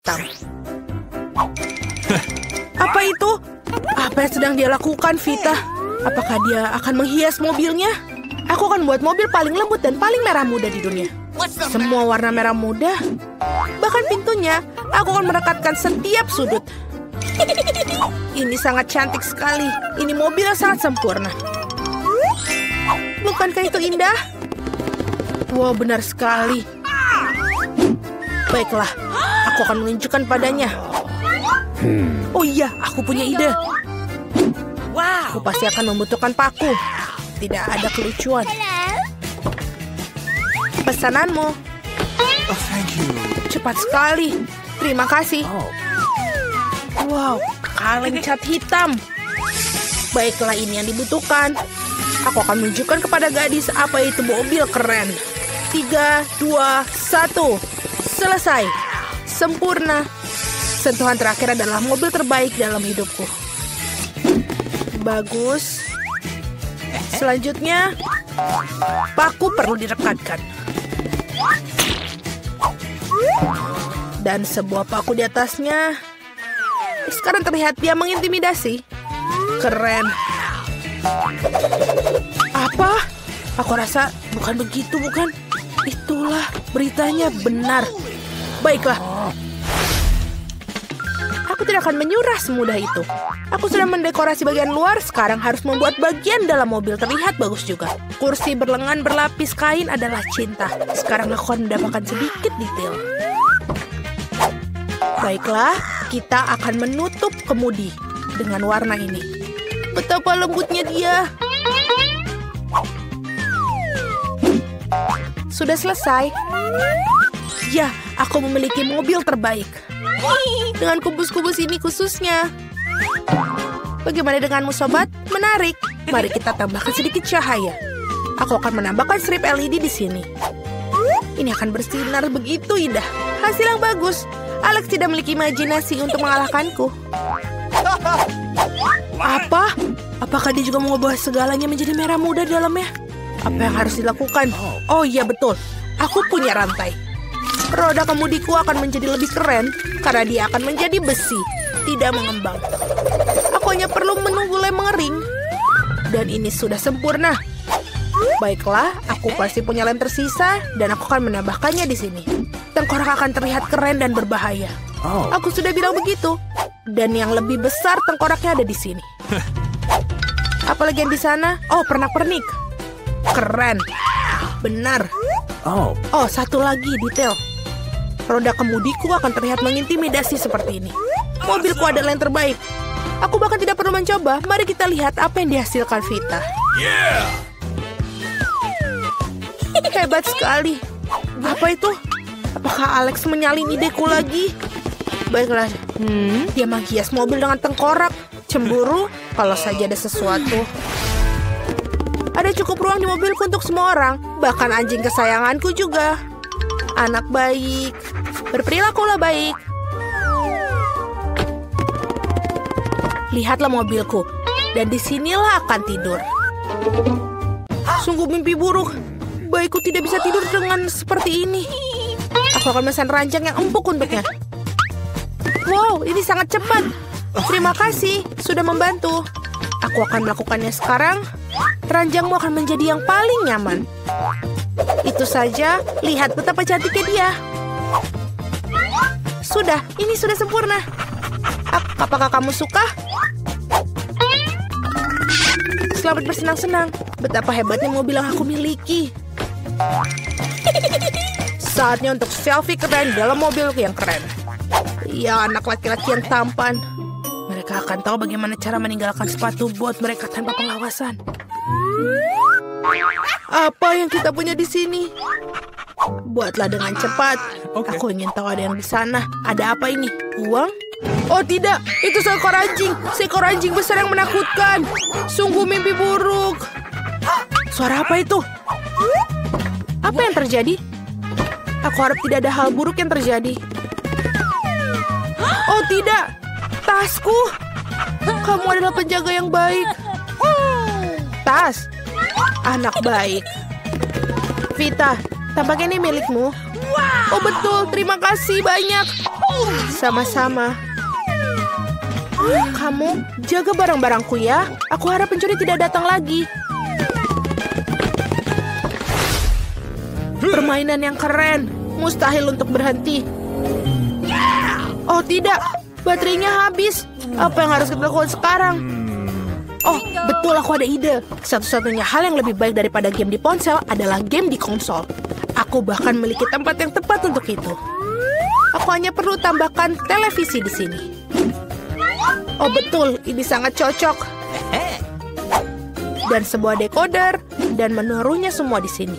hitam. Apa itu? Apa yang sedang dia lakukan, Vita? Apakah dia akan menghias mobilnya? Aku akan buat mobil paling lembut dan paling merah muda di dunia. Semua warna merah muda. Bahkan pintunya, aku akan merekatkan setiap sudut. Ini sangat cantik sekali. Ini mobil yang sangat sempurna. Bukankah itu indah? Wow, benar sekali. Baiklah, aku akan menunjukkan padanya. Oh iya, aku punya ide. Aku pasti akan membutuhkan paku. Tidak ada kelucuan. Pesananmu. Cepat sekali. Terima kasih. Wow, kaleng cat hitam. Baiklah, ini yang dibutuhkan. Aku akan menunjukkan kepada gadis apa itu mobil keren. 3, 2, 1. Selesai. Sempurna. Sentuhan terakhir adalah mobil terbaik dalam hidupku. Bagus. Selanjutnya, paku perlu direkatkan. Dan sebuah paku di atasnya. Sekarang terlihat dia mengintimidasi. Keren. Apa? Aku rasa bukan begitu, bukan? Itulah beritanya benar. Baiklah. Aku tidak akan menyerah semudah itu. Aku sudah mendekorasi bagian luar, sekarang harus membuat bagian dalam mobil terlihat bagus juga. Kursi berlengan berlapis kain adalah cinta. Sekarang aku akan mendapatkan sedikit detail. Baiklah, kita akan menutup kemudi dengan warna ini. Betapa lembutnya dia. Sudah selesai. Ya, aku memiliki mobil terbaik. Dengan kubus-kubus ini khususnya. Bagaimana denganmu, sobat? Menarik. Mari kita tambahkan sedikit cahaya. Aku akan menambahkan strip LED di sini. Ini akan bersinar begitu indah. Hasil yang bagus. Alex tidak memiliki imajinasi untuk mengalahkanku. Apa? Apakah dia juga mengubah segalanya menjadi merah muda di dalamnya? Apa yang harus dilakukan? Oh iya, betul. Aku punya rantai. Roda kemudiku akan menjadi lebih keren karena dia akan menjadi besi, tidak mengembang. Aku hanya perlu menunggu lem mengering. Dan ini sudah sempurna. Baiklah, aku pasti punya lem tersisa dan aku akan menambahkannya di sini. Tengkorak akan terlihat keren dan berbahaya. Aku sudah bilang begitu. Dan yang lebih besar tengkoraknya ada di sini. Apalagi yang di sana? Oh, pernak-pernik. Keren. Benar. Oh, satu lagi detail. Roda kemudiku akan terlihat mengintimidasi seperti ini. Mobilku adalah yang terbaik. Aku bahkan tidak perlu mencoba. Mari kita lihat apa yang dihasilkan Vita. Hebat sekali. Apa itu? Apakah Alex menyalin ideku lagi? Baiklah. Dia menghias mobil dengan tengkorak. Cemburu? Kalau saja ada sesuatu. Ada cukup ruang di mobilku untuk semua orang. Bahkan anjing kesayanganku juga. Anak baik. Berperilakulah baik. Lihatlah mobilku. Dan disinilah akan tidur. Sungguh mimpi buruk. Baikku tidak bisa tidur dengan seperti ini. Aku akan memesan ranjang yang empuk untuknya. Wow, ini sangat cepat. Terima kasih sudah membantu. Aku akan melakukannya sekarang. Ranjangmu akan menjadi yang paling nyaman. Itu saja, lihat betapa cantiknya dia. Sudah, ini sudah sempurna. Apakah kamu suka? Selamat bersenang-senang. Betapa hebatnya mobil yang aku miliki. Saatnya untuk selfie keren dalam mobil yang keren. Ya, anak laki-laki yang tampan. Mereka akan tahu bagaimana cara meninggalkan sepatu bot mereka tanpa pengawasan. Apa yang kita punya di sini? Buatlah dengan cepat. Aku ingin tahu ada yang di sana. Ada apa ini? Uang? Oh tidak, itu seekor anjing. Seekor anjing besar yang menakutkan. Sungguh mimpi buruk. Suara apa itu? Apa yang terjadi? Aku harap tidak ada hal buruk yang terjadi. Oh tidak, tasku. Kamu adalah penjaga yang baik. Tas, anak baik. Vita, tampaknya ini milikmu. Oh betul, terima kasih banyak. Sama-sama. Kamu jaga barang-barangku ya. Aku harap pencuri tidak datang lagi. Permainan yang keren. Mustahil untuk berhenti. Oh tidak, baterainya habis. Apa yang harus kita lakukan sekarang? Oh, betul, aku ada ide. Satu-satunya hal yang lebih baik daripada game di ponsel adalah game di konsol. Aku bahkan memiliki tempat yang tepat untuk itu. Aku hanya perlu tambahkan televisi di sini. Oh betul, ini sangat cocok. Dan sebuah decoder dan menaruhnya semua di sini.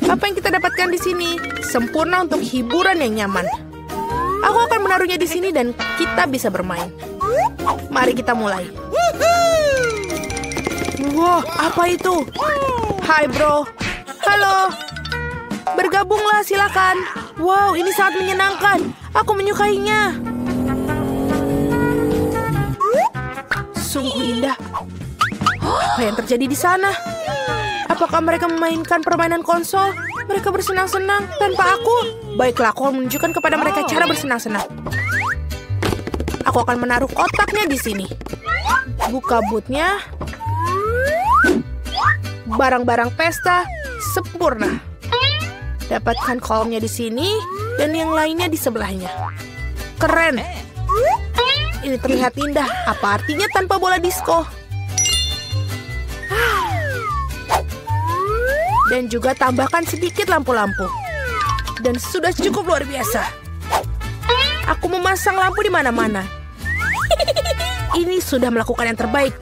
Apa yang kita dapatkan di sini sempurna untuk hiburan yang nyaman. Aku akan menaruhnya di sini dan kita bisa bermain. Mari kita mulai. Wow, apa itu? Hai bro. Halo. Bergabunglah silakan. Wow, ini sangat menyenangkan. Aku menyukainya. Sungguh indah. Apa yang terjadi di sana? Apakah mereka memainkan permainan konsol? Mereka bersenang-senang tanpa aku. Baiklah, aku akan menunjukkan kepada mereka cara bersenang-senang. Aku akan menaruh kotaknya di sini. Buka bootnya. Barang-barang pesta sempurna. Dapatkan kolomnya di sini dan yang lainnya di sebelahnya. Keren. Ini terlihat indah. Apa artinya tanpa bola disco? Dan juga tambahkan sedikit lampu-lampu. Dan sudah cukup luar biasa. Aku memasang lampu di mana-mana. Ini sudah melakukan yang terbaik.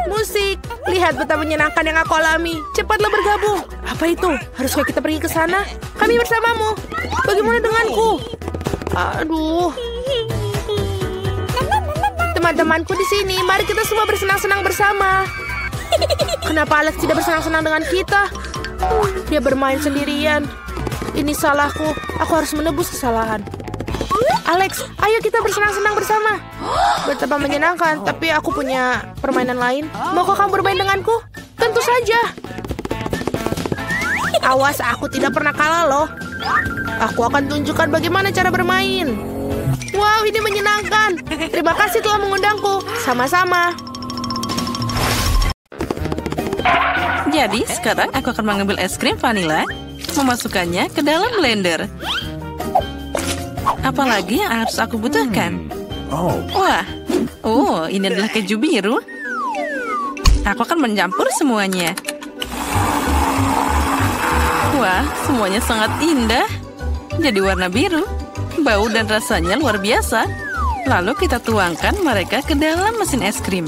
Musik. Lihat betapa menyenangkan yang aku alami. Cepatlah bergabung. Apa itu? Haruskah kita pergi ke sana? Kami bersamamu. Bagaimana denganku? Aduh. Teman-temanku di sini. Mari kita semua bersenang-senang bersama. Kenapa Alex tidak bersenang-senang dengan kita? Dia bermain sendirian. Ini salahku. Aku harus menebus kesalahan. Alex, ayo kita bersenang-senang bersama. Betapa menyenangkan, tapi aku punya permainan lain. Maukah kamu bermain denganku? Tentu saja. Awas, aku tidak pernah kalah loh. Aku akan tunjukkan bagaimana cara bermain. Wow, ini menyenangkan. Terima kasih telah mengundangku. Sama-sama. Jadi, sekarang aku akan mengambil es krim vanila, memasukkannya ke dalam blender. Apalagi yang harus aku butuhkan? Wah, ini adalah keju biru. Aku akan mencampur semuanya. Wah, semuanya sangat indah. Jadi warna biru, bau dan rasanya luar biasa. Lalu kita tuangkan mereka ke dalam mesin es krim.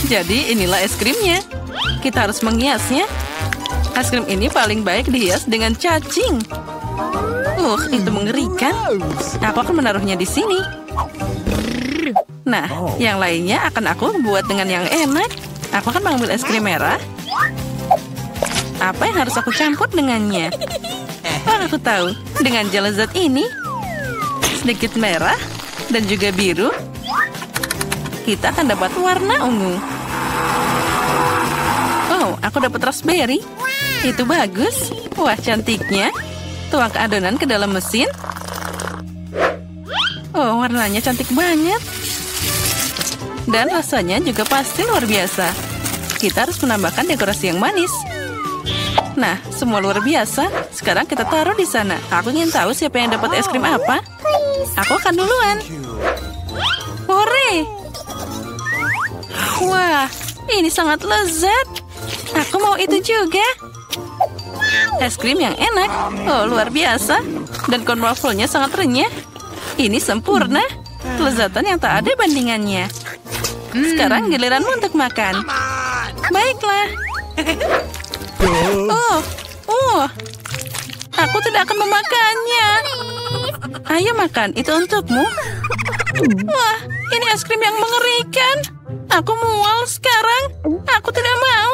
Jadi inilah es krimnya. Kita harus menghiasnya. Es krim ini paling baik dihias dengan cacing. Itu mengerikan. Aku akan menaruhnya di sini. Nah, yang lainnya akan aku buat dengan yang enak. Aku akan mengambil es krim merah. Apa yang harus aku campur dengannya? Aku tahu. Dengan gel lezat ini, sedikit merah dan juga biru, kita akan dapat warna ungu. Aku dapat raspberry. Itu bagus. Wah, cantiknya. Tuangkan adonan ke dalam mesin. Warnanya cantik banget. Dan rasanya juga pasti luar biasa. Kita harus menambahkan dekorasi yang manis. Nah, semua luar biasa. Sekarang kita taruh di sana. Aku ingin tahu siapa yang dapat es krim apa. Aku akan duluan. Hore! Wah, ini sangat lezat. Aku mau itu juga. Es krim yang enak. Luar biasa. Dan corn waffle-nya sangat renyah. Ini sempurna. Kelezatan yang tak ada bandingannya. Sekarang giliranmu untuk makan. Baiklah. Aku tidak akan memakannya. Ayo makan, itu untukmu. Wah, ini es krim yang mengerikan. Aku mual sekarang. Aku tidak mau.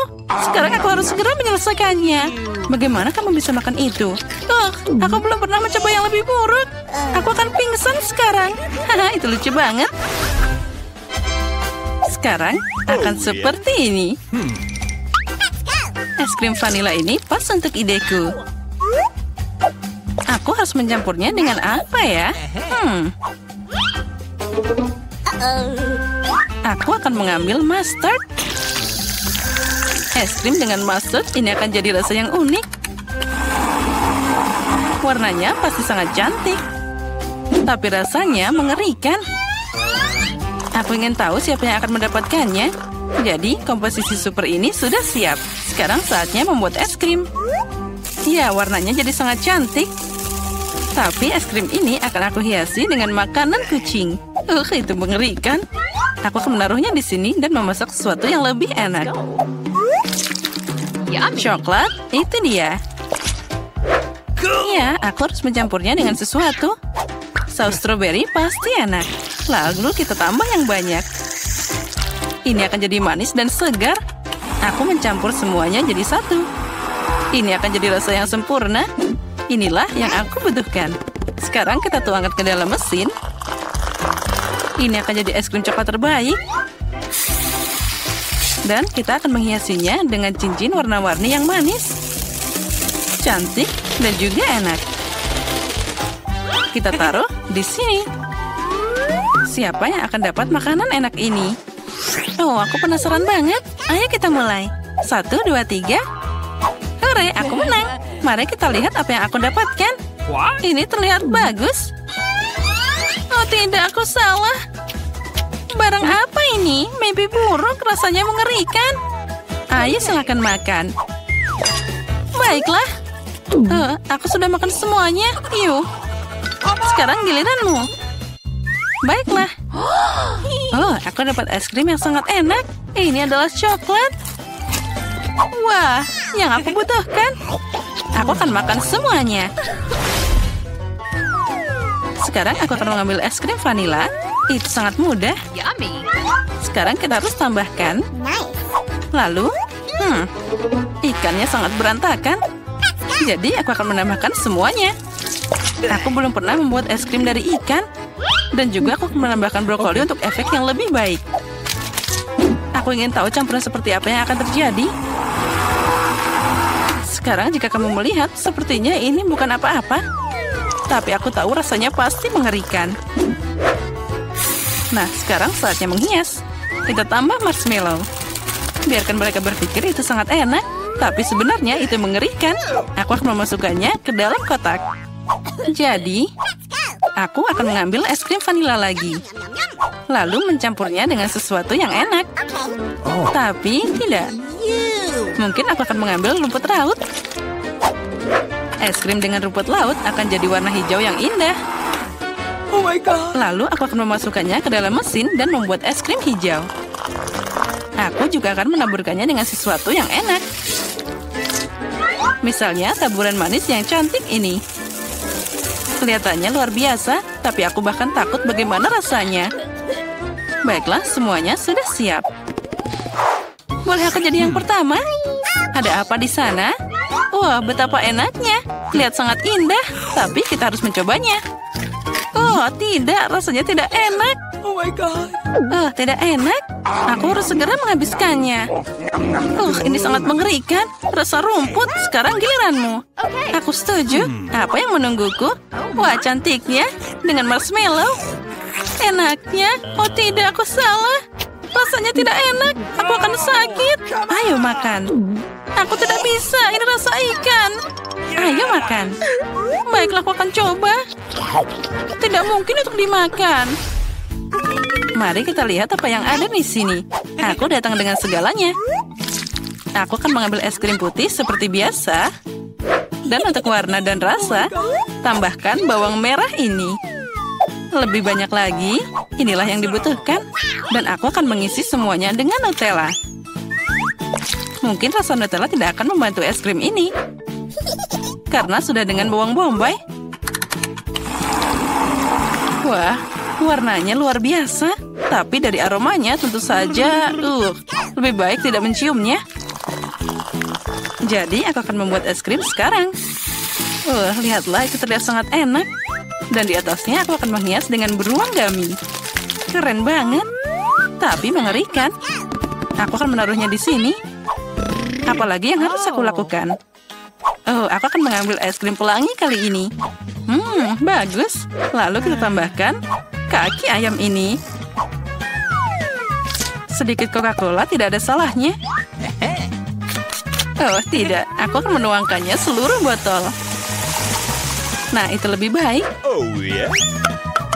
Sekarang aku harus segera menyelesaikannya. Bagaimana kamu bisa makan itu? Aku belum pernah mencoba yang lebih buruk. Aku akan pingsan sekarang. Haha, itu lucu banget. Sekarang akan seperti ini. Es krim vanila ini pas untuk ideku. Aku harus mencampurnya dengan apa ya? Aku akan mengambil mustard. Es krim dengan mustard ini akan jadi rasa yang unik. Warnanya pasti sangat cantik. Tapi rasanya mengerikan. Aku ingin tahu siapa yang akan mendapatkannya. Jadi, komposisi super ini sudah siap. Sekarang saatnya membuat es krim. Ya, warnanya jadi sangat cantik. Tapi es krim ini akan aku hiasi dengan makanan kucing. Itu mengerikan. Aku akan menaruhnya di sini dan memasak sesuatu yang lebih enak. Coklat, itu dia. Ya, aku harus mencampurnya dengan sesuatu. Saus stroberi pasti enak. Lalu kita tambah yang banyak. Ini akan jadi manis dan segar. Aku mencampur semuanya jadi satu. Ini akan jadi rasa yang sempurna. Inilah yang aku butuhkan. Sekarang kita tuangkan ke dalam mesin. Ini akan jadi es krim coklat terbaik. Dan kita akan menghiasinya dengan cincin warna-warni yang manis. Cantik dan juga enak. Kita taruh di sini. Siapa yang akan dapat makanan enak ini? Oh, aku penasaran banget. Ayo kita mulai. 1, 2, 3. Hore, aku menang. Mari kita lihat apa yang aku dapatkan. Ini terlihat bagus. Oh tidak, aku salah. Barang apa ini? Mimpi buruk, rasanya mengerikan. Ayo silakan makan. Baiklah. Aku sudah makan semuanya. Yuk. Sekarang giliranmu. Baiklah. Oh, aku dapat es krim yang sangat enak. Ini adalah coklat. Wah, yang aku butuhkan. Aku akan makan semuanya. Sekarang aku akan mengambil es krim vanila. Itu sangat mudah. Sekarang kita harus tambahkan. Lalu, ikannya sangat berantakan. Jadi aku akan menambahkan semuanya. Aku belum pernah membuat es krim dari ikan. Dan juga aku akan menambahkan brokoli untuk efek yang lebih baik. Aku ingin tahu campuran seperti apa yang akan terjadi. Sekarang jika kamu melihat, sepertinya ini bukan apa-apa. Tapi aku tahu rasanya pasti mengerikan. Nah, sekarang saatnya menghias. Kita tambah marshmallow. Biarkan mereka berpikir itu sangat enak. Tapi sebenarnya itu mengerikan. Aku akan memasukkannya ke dalam kotak. Jadi, aku akan mengambil es krim vanila lagi. Lalu mencampurnya dengan sesuatu yang enak. Tapi tidak. Mungkin aku akan mengambil rumput laut. Es krim dengan rumput laut akan jadi warna hijau yang indah. Oh my God. Lalu aku akan memasukkannya ke dalam mesin dan membuat es krim hijau. Aku juga akan menaburkannya dengan sesuatu yang enak. Misalnya taburan manis yang cantik ini. Kelihatannya luar biasa, tapi aku bahkan takut bagaimana rasanya. Baiklah, semuanya sudah siap. Boleh aku jadi yang pertama? Ada apa di sana? Wah, betapa enaknya. Lihat sangat indah, tapi kita harus mencobanya. Oh, tidak, rasanya tidak enak. Oh my God. Tidak enak. Aku harus segera menghabiskannya. Ini sangat mengerikan. Rasa rumput, sekarang giliranmu. Aku setuju. Apa yang menungguku? Wah, cantiknya. Dengan marshmallow. Enaknya. Oh tidak, aku salah. Rasanya tidak enak. Aku akan sakit. Ayo makan. Aku tidak bisa. Ini rasa ikan. Ayo makan. Baiklah, aku akan coba. Tidak mungkin untuk dimakan. Mari kita lihat apa yang ada di sini. Aku datang dengan segalanya. Aku akan mengambil es krim putih seperti biasa. Dan untuk warna dan rasa, tambahkan bawang merah ini. Lebih banyak lagi, inilah yang dibutuhkan. Dan aku akan mengisi semuanya dengan Nutella. Mungkin rasa Nutella tidak akan membantu es krim ini. Karena sudah dengan bawang bombay. Wah, warnanya luar biasa. Tapi dari aromanya tentu saja, lebih baik tidak menciumnya. Jadi aku akan membuat es krim sekarang. Lihatlah, itu terlihat sangat enak. Dan di atasnya aku akan menghias dengan beruang gummy. Keren banget. Tapi mengerikan. Aku akan menaruhnya di sini. Apalagi yang harus aku lakukan? Oh, aku akan mengambil es krim pelangi kali ini. Bagus. Lalu kita tambahkan kaki ayam ini. Sedikit Coca-Cola tidak ada salahnya. Oh, tidak. Aku akan menuangkannya seluruh botol. Nah, itu lebih baik.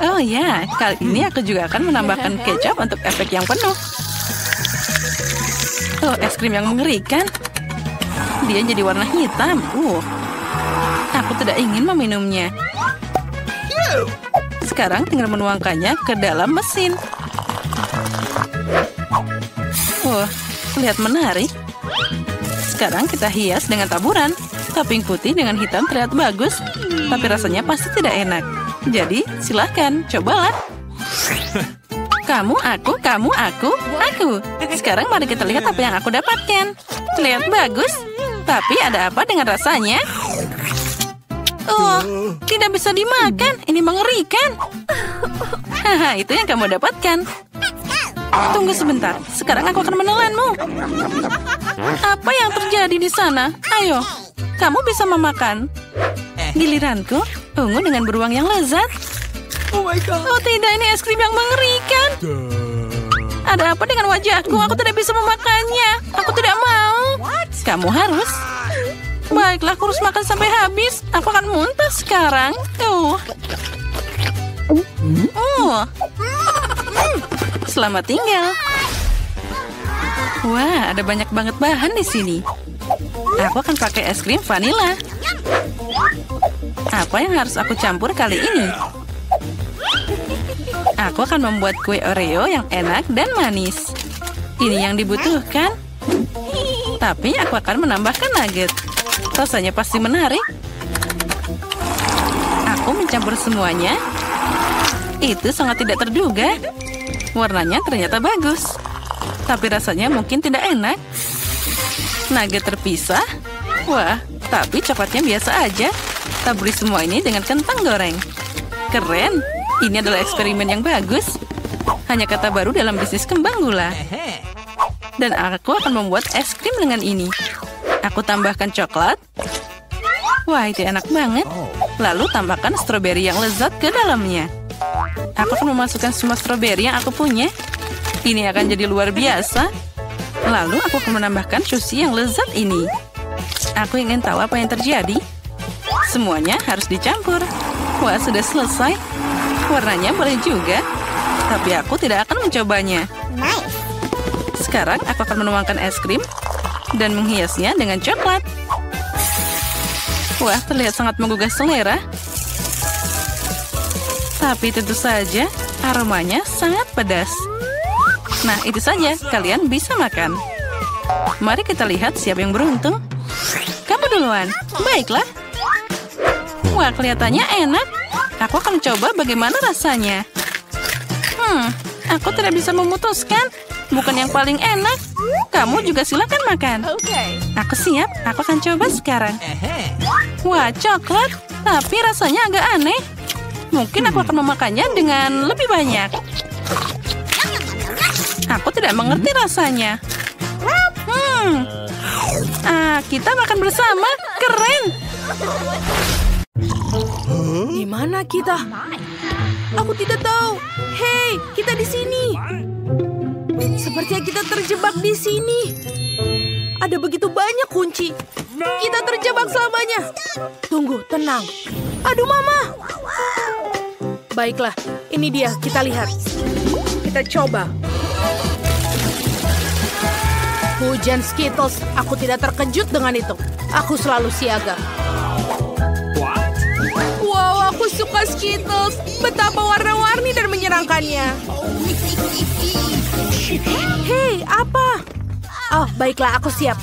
Oh ya, kali ini aku juga akan menambahkan kecap untuk efek yang penuh. Oh, es krim yang mengerikan. Dia jadi warna hitam. Aku tidak ingin meminumnya. Sekarang tinggal menuangkannya ke dalam mesin. Lihat menarik. Sekarang kita hias dengan taburan. Topping putih dengan hitam terlihat bagus, tapi rasanya pasti tidak enak. Jadi, silahkan, cobalah. Kamu, aku, kamu, aku. Sekarang mari kita lihat apa yang aku dapatkan. Terlihat bagus, tapi ada apa dengan rasanya? Tidak bisa dimakan. Ini mengerikan. Haha, itu yang kamu dapatkan. Tunggu sebentar, sekarang aku akan menelanmu. Apa yang terjadi di sana? Ayo, kamu bisa memakan. Giliranku, ungu dengan beruang yang lezat. Oh tidak, ini es krim yang mengerikan. Ada apa dengan wajahku? Aku tidak bisa memakannya. Aku tidak mau. Kamu harus. Baiklah, aku harus makan sampai habis. Aku akan muntah sekarang. Selamat tinggal. Wah, ada banyak banget bahan di sini. Aku akan pakai es krim vanila. Apa yang harus aku campur kali ini? Aku akan membuat kue Oreo yang enak dan manis. Ini yang dibutuhkan. Tapi aku akan menambahkan nugget. Rasanya pasti menarik. Aku mencampur semuanya. Itu sangat tidak terduga. Warnanya ternyata bagus. Tapi rasanya mungkin tidak enak. Nugget terpisah. Wah, tapi coklatnya biasa aja. Taburi semua ini dengan kentang goreng. Keren. Ini adalah eksperimen yang bagus. Hanya kata baru dalam bisnis kembang gula. Dan aku akan membuat es krim dengan ini. Aku tambahkan coklat. Wah, itu enak banget. Lalu tambahkan stroberi yang lezat ke dalamnya. Aku akan memasukkan semua stroberi yang aku punya. Ini akan jadi luar biasa. Lalu aku akan menambahkan sushi yang lezat ini. Aku ingin tahu apa yang terjadi. Semuanya harus dicampur. Wah, sudah selesai. Warnanya boleh juga. Tapi aku tidak akan mencobanya. Sekarang aku akan menuangkan es krim dan menghiasnya dengan coklat. Wah, terlihat sangat menggugah selera. Tapi tentu saja aromanya sangat pedas. Nah, itu saja. Kalian bisa makan. Mari kita lihat siapa yang beruntung. Kamu duluan. Baiklah. Wah, kelihatannya enak. Aku akan coba bagaimana rasanya. Aku tidak bisa memutuskan. Bukan yang paling enak. Kamu juga silakan makan. Aku siap. Aku akan coba sekarang. Wah, coklat. Tapi rasanya agak aneh. Mungkin aku akan memakannya dengan lebih banyak. Aku tidak mengerti rasanya. Kita makan bersama. Keren. Di mana kita? Aku tidak tahu. Hei, kita di sini. Sepertinya kita terjebak di sini. Ada begitu banyak kunci. Kita terjebak selamanya. Tunggu, tenang. Aduh, Mama. Baiklah, ini dia. Kita lihat. Kita coba. Hujan Skittles. Aku tidak terkejut dengan itu. Aku selalu siaga. Wow, aku suka Skittles. Betapa warna-warni dan menyenangkannya. Hei, apa? Oh, baiklah, aku siap.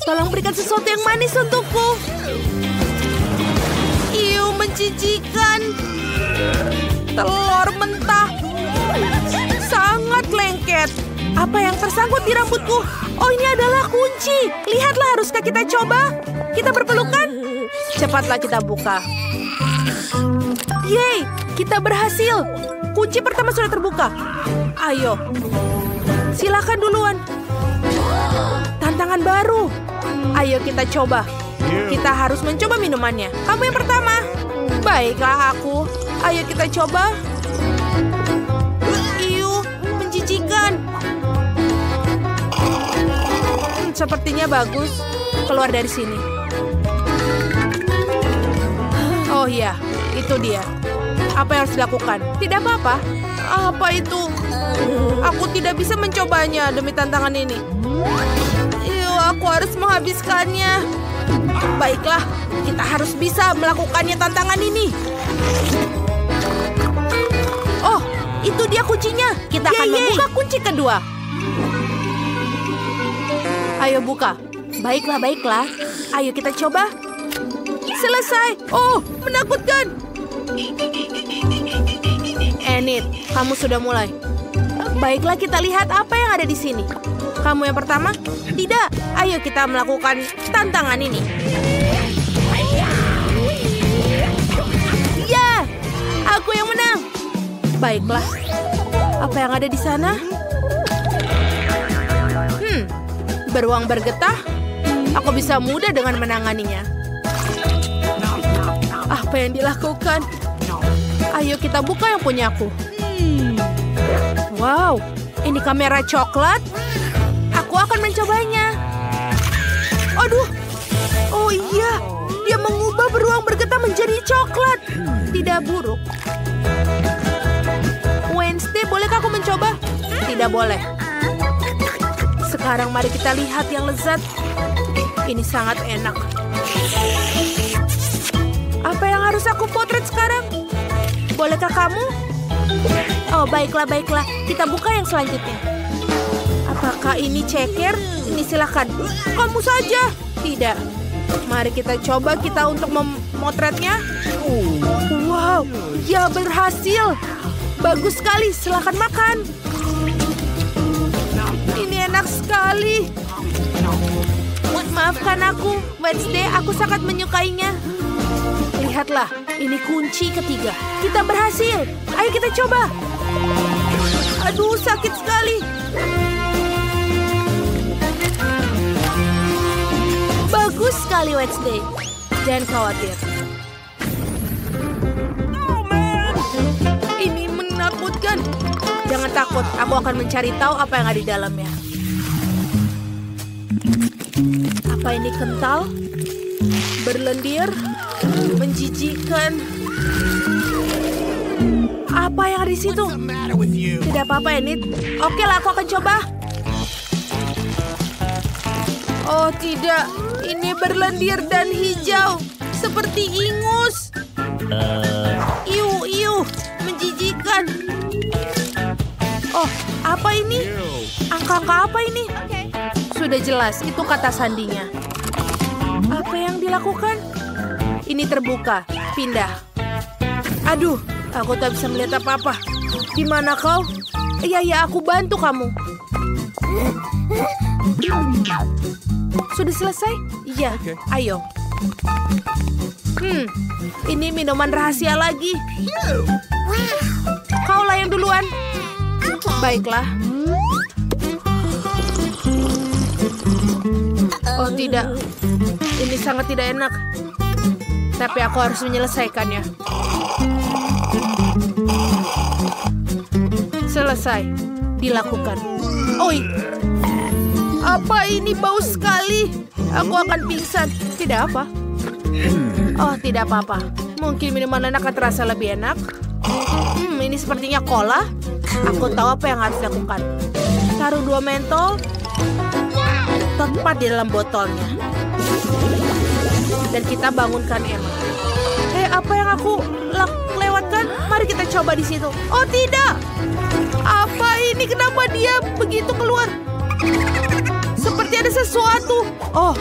Tolong berikan sesuatu yang manis untukku. Iu, menjijikan. Telur mentah. Sangat lengket. Apa yang tersangkut di rambutku? Oh, ini adalah kunci. Lihatlah, haruskah kita coba? Kita berpelukan? Cepatlah kita buka. Yeay, kita berhasil. Kunci pertama sudah terbuka. Ayo. Silakan duluan. Tantangan baru. Ayo kita coba. Kita harus mencoba minumannya. Kamu yang pertama. Baiklah aku. Ayo kita coba. Iu, menjijikan. Sepertinya bagus. Keluar dari sini. Oh iya, itu dia. Apa yang harus dilakukan? Tidak apa-apa. Apa itu? Aku tidak bisa mencobanya demi tantangan ini. Aku harus menghabiskannya. Baiklah, kita harus bisa melakukannya tantangan ini. Oh, itu dia kuncinya. Kita akan membuka kunci kedua. Ayo buka. Baiklah, baiklah. Ayo kita coba. Selesai. Oh, menakutkan. Enid, kamu sudah mulai. Baiklah, kita lihat apa yang ada di sini. Kamu yang pertama? Tidak. Ayo kita melakukan tantangan ini. Ya, aku yang menang. Baiklah. Apa yang ada di sana? Beruang bergetah. Aku bisa mudah dengan menanganinya. Apa yang dilakukan? Ayo kita buka yang punyaku. Wow, ini kamera coklat. Aku akan mencobanya. Aduh. Oh iya, dia mengubah beruang bergetah menjadi coklat. Tidak buruk. Wednesday, bolehkah aku mencoba? Tidak boleh. Sekarang mari kita lihat yang lezat. Ini sangat enak. Apa yang harus aku potret sekarang? Bolehkah kamu? Oh, baiklah, baiklah. Kita buka yang selanjutnya. Apakah ini ceker? Ini silakan. Kamu saja. Tidak. Mari kita coba untuk memotretnya. Wow, ya berhasil. Bagus sekali. Silakan makan. Ini enak sekali. Maafkan aku, Wednesday. Aku sangat menyukainya. Lihatlah, ini kunci ketiga. Kita berhasil. Ayo kita coba. Aduh, sakit sekali. Bagus sekali, Wednesday. Jangan khawatir. Ini menakutkan. Jangan takut, aku akan mencari tahu apa yang ada di dalamnya. Apa ini kental? Berlendir? Menjijikan? Apa yang ada di situ? Tidak apa-apa, Enid. Oke lah, aku akan coba. Oh tidak, ini berlendir dan hijau. Seperti ingus. Iu, menjijikan. Oh, apa ini? Angka-angka apa ini? Sudah jelas, itu kata sandinya. Apa yang dilakukan? Ini terbuka, pindah. Aduh, aku tak bisa melihat apa-apa. Di mana kau? Iya, aku bantu kamu. Sudah selesai? Iya, ayo. Ini minuman rahasia lagi. Kaulah yang duluan. Baiklah. Oh tidak, ini sangat tidak enak. Tapi aku harus menyelesaikannya. Selesai, dilakukan. Oi, apa ini bau sekali? Aku akan pingsan. Tidak apa. Oh tidak apa-apa. Mungkin minuman enak akan terasa lebih enak. Ini sepertinya cola. Aku tahu apa yang harus dilakukan. Taruh 2 mentol tepat di dalam botolnya. Dan kita bangunkan Emma. Apa yang aku lewatkan? Mari kita coba di situ. Oh tidak! Apa ini? Kenapa dia begitu keluar? Seperti ada sesuatu. Oh,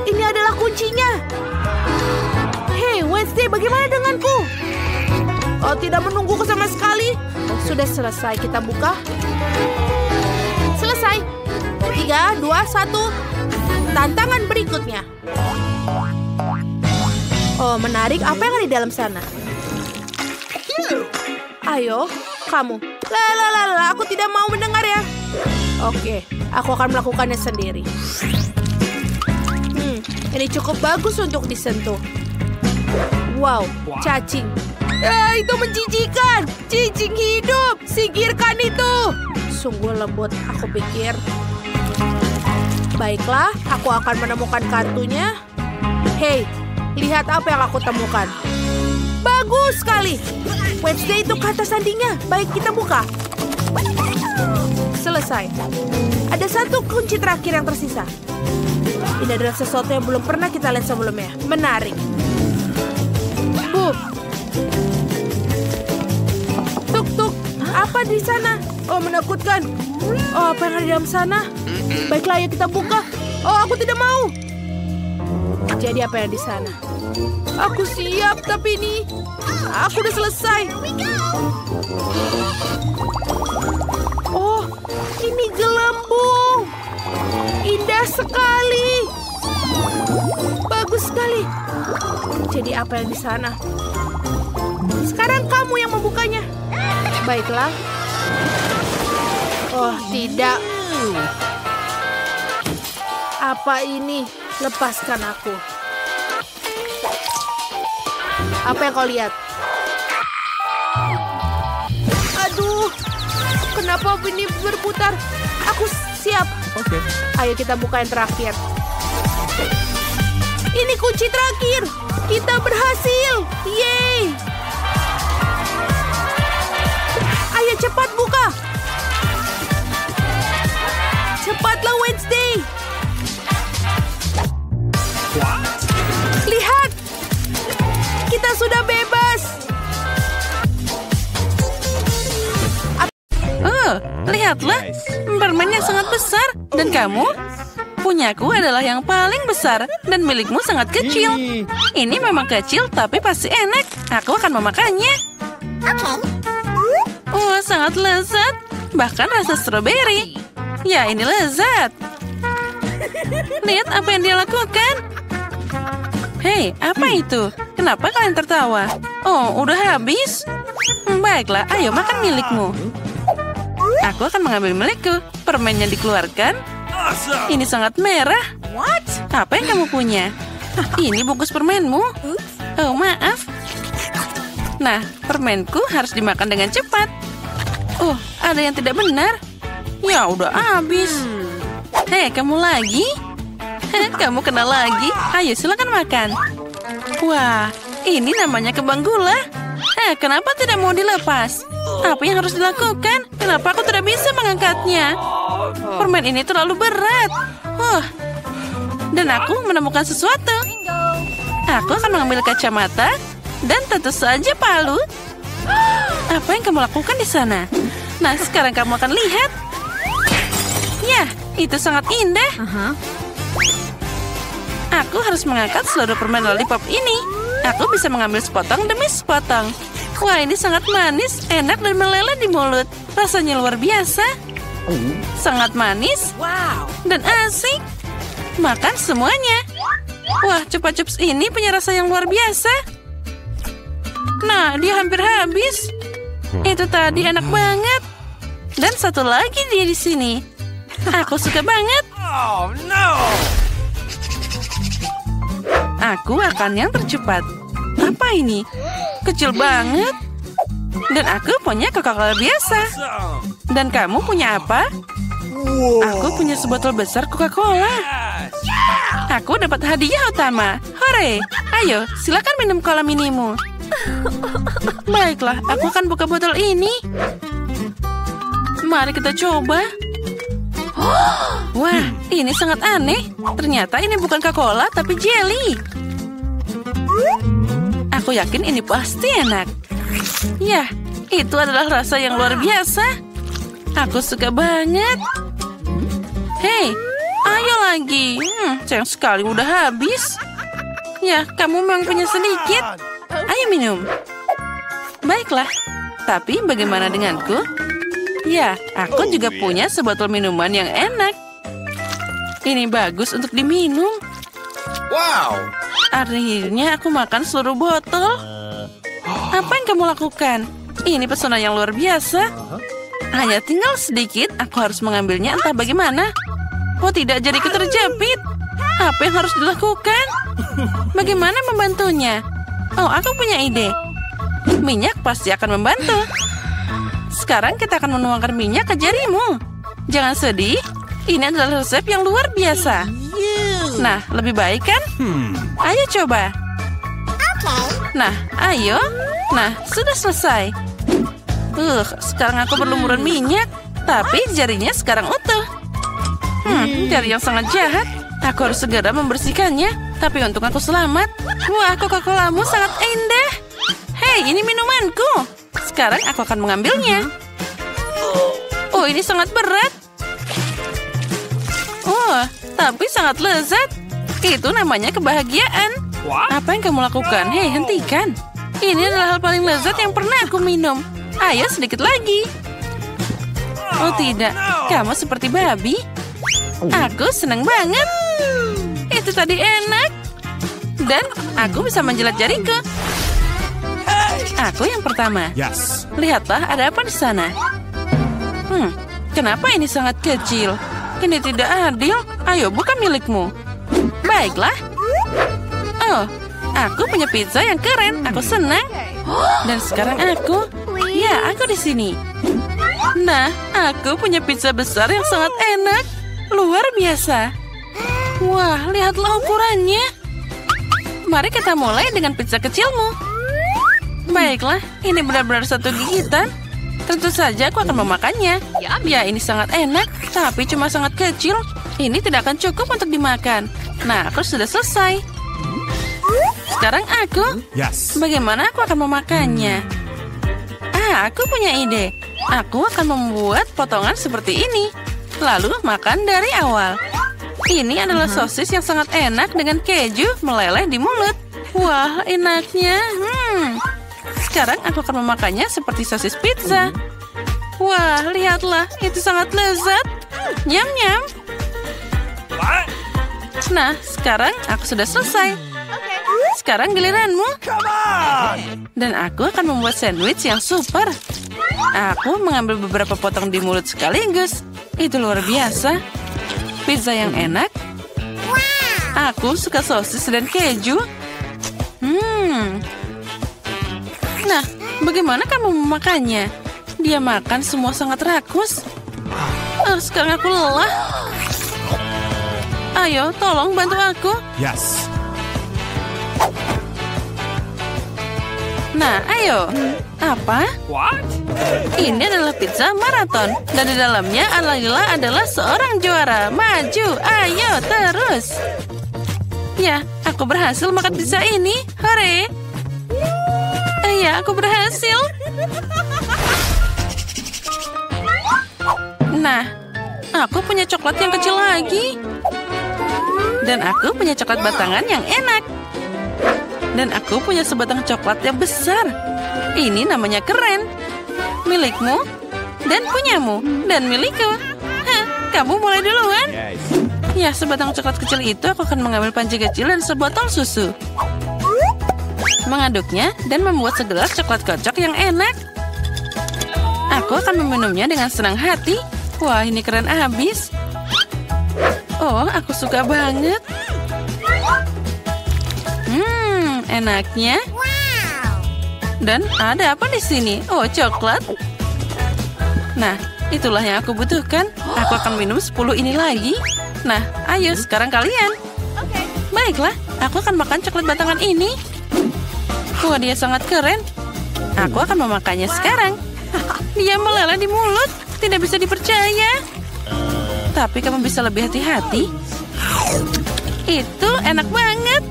ini adalah kuncinya. Hei, Wednesday, bagaimana denganku? Oh, tidak menungguku sama sekali. Sudah selesai, kita buka. Selesai. 3, 2, 1. Tantangan berikutnya. Oh, menarik. Apa yang ada di dalam sana? Ayo, kamu. Lah, aku tidak mau mendengar ya. Oke, aku akan melakukannya sendiri. Ini cukup bagus untuk disentuh. Wow, cacing. Itu menjijikan. Cicing hidup. Singkirkan itu. Sungguh lembut, aku pikir. Baiklah, aku akan menemukan kartunya. Hei, lihat apa yang aku temukan. Bagus sekali. Wednesday itu kata sandinya. Baik, kita buka. Selesai. Ada satu kunci terakhir yang tersisa. Ini adalah sesuatu yang belum pernah kita lihat sebelumnya. Menarik. Tuk, tuk. Apa di sana? Oh, menakutkan. Oh, apa yang ada di dalam sana? Baiklah, ayo kita buka. Oh, aku tidak mau. Jadi apa yang di sana? Aku siap, tapi ini... Aku udah selesai. Oh, ini gelembung. Indah sekali. Bagus sekali. Jadi apa yang di sana? Sekarang kamu yang membukanya. Baiklah. Oh, tidak. Apa ini? Lepaskan aku. Apa yang kau lihat? Aduh, kenapa ini berputar? Aku siap. Oke. Ayo kita buka yang terakhir. Ini kunci terakhir. Kita berhasil. Yeay. Ayo cepat buka. Cepatlah Wednesday. Lihat. Kita sudah bebas. Oh, lihatlah. Permen yang sangat besar. Dan kamu? Punyaku adalah yang paling besar. Dan milikmu sangat kecil. Ini memang kecil, tapi pasti enak. Aku akan memakannya. Oh, sangat lezat. Bahkan rasa stroberi. Ya, ini lezat. Lihat apa yang dia lakukan. Hei, apa itu? Kenapa kalian tertawa? Oh, udah habis? Baiklah, ayo makan milikmu. Aku akan mengambil milikku. Permennya dikeluarkan. Ini sangat merah. Apa yang kamu punya? Ini bungkus permenmu. Oh, maaf. Nah, permenku harus dimakan dengan cepat. Oh, ada yang tidak benar. Ya, udah habis. Hei, kamu lagi? Kamu kena lagi? Ayo, silakan makan. Wah, ini namanya kembang gula. Kenapa tidak mau dilepas? Apa yang harus dilakukan? Kenapa aku tidak bisa mengangkatnya? Permen ini terlalu berat. Dan aku menemukan sesuatu. Aku akan mengambil kacamata dan tentu saja palu. Apa yang kamu lakukan di sana? Nah, sekarang kamu akan lihat. Ya, itu sangat indah. Aku harus mengangkat seluruh permen lollipop ini. Aku bisa mengambil sepotong demi sepotong. Wah, ini sangat manis, enak, dan meleleh di mulut. Rasanya luar biasa. Sangat manis dan asik. Makan semuanya. Wah, Chupa Chups ini punya rasa yang luar biasa. Nah, dia hampir habis. Itu tadi enak banget. Dan satu lagi dia di sini. Aku suka banget. Oh, no. Aku akan yang tercepat. Apa ini? Kecil banget. Dan aku punya Coca-Cola biasa. Dan kamu punya apa? Aku punya sebotol besar Coca-Cola. Aku dapat hadiah utama. Hore! Ayo, silakan minum cola minimu. Baiklah, aku akan buka botol ini. Mari kita coba. Wah, ini sangat aneh. Ternyata ini bukan Coca-Cola, tapi jelly. Aku yakin ini pasti enak. Ya, itu adalah rasa yang luar biasa. Aku suka banget. Hei, ayo lagi. Sayang sekali udah habis. Ya, kamu memang punya sedikit. Ayo minum. Baiklah, tapi bagaimana denganku? Ya, aku juga punya sebotol minuman yang enak. Ini bagus untuk diminum. Wow. Akhirnya aku makan seluruh botol. Apa yang kamu lakukan? Ini pesona yang luar biasa. Hanya tinggal sedikit, aku harus mengambilnya entah bagaimana. Oh tidak, jariku terjepit. Apa yang harus dilakukan? Bagaimana membantunya? Oh, aku punya ide. Minyak pasti akan membantu. Sekarang kita akan menuangkan minyak ke jarimu. Jangan sedih. Ini adalah resep yang luar biasa. Nah, lebih baik kan? Ayo coba. Nah, ayo. Nah, sudah selesai. Sekarang aku berlumuran minyak. Tapi jarinya sekarang utuh. Jari yang sangat jahat. Aku harus segera membersihkannya. Tapi untung aku selamat. Wah, Coca-Colamu sangat indah. Hei, ini minumanku. Sekarang aku akan mengambilnya. Oh, ini sangat berat. Oh, tapi sangat lezat. Itu namanya kebahagiaan. Apa yang kamu lakukan? Hei, hentikan. Ini adalah hal paling lezat yang pernah aku minum. Ayo sedikit lagi. Oh tidak, kamu seperti babi. Aku senang banget. Itu tadi enak. Dan aku bisa menjilat jariku. Aku yang pertama. Lihatlah ada apa di sana. Kenapa ini sangat kecil? Ini tidak adil. Ayo buka milikmu. Baiklah. Oh, aku punya pizza yang keren. Aku senang. Dan sekarang aku. Ya, aku di sini. Nah, aku punya pizza besar yang sangat enak. Luar biasa. Wah, lihatlah ukurannya. Mari kita mulai dengan pizza kecilmu. Baiklah, ini benar-benar satu gigitan. Tentu saja aku akan memakannya. Ya, ini sangat enak, tapi cuma sangat kecil. Ini tidak akan cukup untuk dimakan. Nah, aku sudah selesai. Sekarang aku. Bagaimana aku akan memakannya? Aku punya ide. Aku akan membuat potongan seperti ini. Lalu makan dari awal. Ini adalah sosis yang sangat enak dengan keju meleleh di mulut. Wah, enaknya. Sekarang aku akan memakannya seperti sosis pizza. Wah, lihatlah. Itu sangat lezat. Nyam-nyam. Nah, sekarang aku sudah selesai. Sekarang giliranmu. Dan aku akan membuat sandwich yang super. Aku mengambil beberapa potong di mulut sekaligus. Itu luar biasa. Pizza yang enak. Aku suka sosis dan keju. Nah, bagaimana kamu memakannya? Dia makan semua sangat rakus. Sekarang aku lelah. Ayo, tolong bantu aku. Nah, ayo. Apa? Ini adalah pizza maraton. Dan di dalamnya Lila adalah seorang juara. Maju, ayo, terus. Ya, aku berhasil makan pizza ini. Hore. Ya, aku berhasil. Nah, aku punya coklat yang kecil lagi. Dan aku punya coklat batangan yang enak. Dan aku punya sebatang coklat yang besar. Ini namanya keren. Milikmu, dan punyamu, dan milikku. Kamu mulai duluan. Ya, sebatang coklat kecil itu aku akan mengambil panci kecil dan sebotol susu. Mengaduknya dan membuat segelas coklat kocok yang enak. Aku akan meminumnya dengan senang hati. Wah, ini keren abis. Oh, aku suka banget. Enaknya. Dan ada apa di sini? Oh, coklat. Nah, itulah yang aku butuhkan. Aku akan minum 10 ini lagi. Nah, ayo sekarang kalian. Baiklah, aku akan makan coklat batangan ini. Wah, dia sangat keren. Aku akan memakannya sekarang. Dia meleleh di mulut. Tidak bisa dipercaya. Tapi kamu bisa lebih hati-hati. Itu enak banget.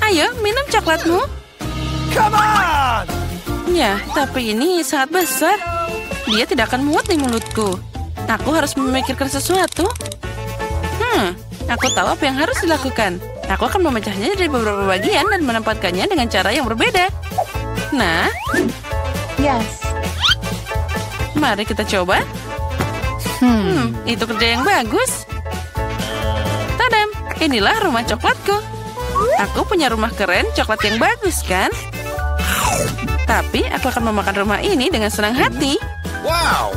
Ayo, minum coklatmu. Come on! Ya, tapi ini sangat besar. Dia tidak akan muat di mulutku. Aku harus memikirkan sesuatu. Aku tahu apa yang harus dilakukan. Aku akan memecahnya dari beberapa bagian dan menempatkannya dengan cara yang berbeda. Nah. Mari kita coba. Itu kerja yang bagus. Tadam, inilah rumah coklatku. Aku punya rumah keren coklat yang bagus, kan? Tapi aku akan memakan rumah ini dengan senang hati. Wow!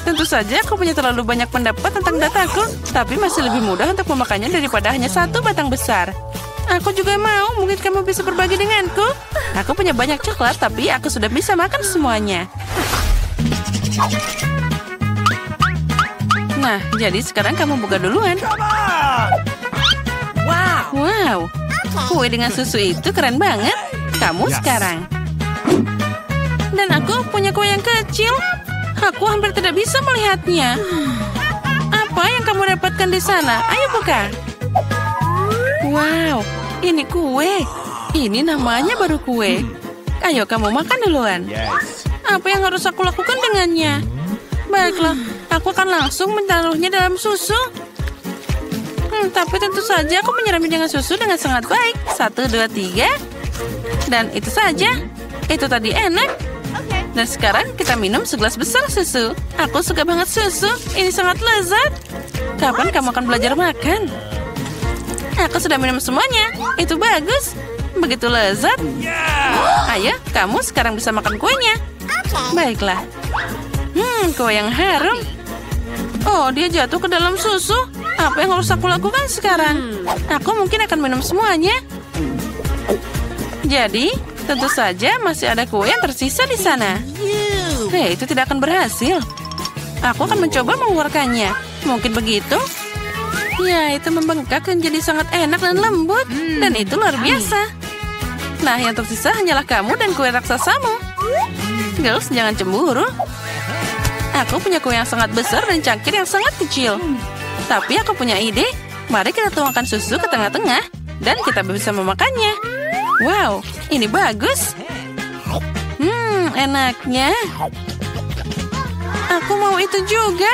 Tentu saja aku punya terlalu banyak pendapat tentang dataku, tapi masih lebih mudah untuk memakannya daripada hanya satu batang besar. Aku juga mau, mungkin kamu bisa berbagi denganku. Aku punya banyak coklat, tapi aku sudah bisa makan semuanya. Nah, jadi sekarang kamu buka duluan. Come on! Wow, kue dengan susu itu keren banget. Kamu sekarang. Dan aku punya kue yang kecil. Aku hampir tidak bisa melihatnya. Apa yang kamu dapatkan di sana? Ayo buka. Wow, ini kue. Ini namanya baru kue. Ayo kamu makan duluan. Yes. Apa yang harus aku lakukan dengannya? Baiklah, aku akan langsung menaruhnya dalam susu. Tapi tentu saja aku menyirami dengan susu dengan sangat baik. 1, 2, 3. Dan itu saja. Itu tadi enak. Dan sekarang kita minum segelas besar susu. Aku suka banget susu. Ini sangat lezat. Kapan kamu akan belajar makan? Aku sudah minum semuanya. Itu bagus. Begitu lezat. Ayo, kamu sekarang bisa makan kuenya. Baiklah. Kue yang harum. Oh, dia jatuh ke dalam susu. Apa yang harus aku lakukan sekarang? Aku mungkin akan minum semuanya. Jadi, tentu saja masih ada kue yang tersisa di sana. Hei, itu tidak akan berhasil. Aku akan mencoba mengeluarkannya. Mungkin begitu. Ya, itu membengkak menjadi sangat enak dan lembut. Dan itu luar biasa. Nah, yang tersisa hanyalah kamu dan kue raksasamu. Girls, jangan cemburu. Aku punya kue yang sangat besar dan cangkir yang sangat kecil. Tapi aku punya ide. Mari kita tuangkan susu ke tengah-tengah. Dan kita bisa memakannya. Wow, ini bagus. Enaknya. Aku mau itu juga.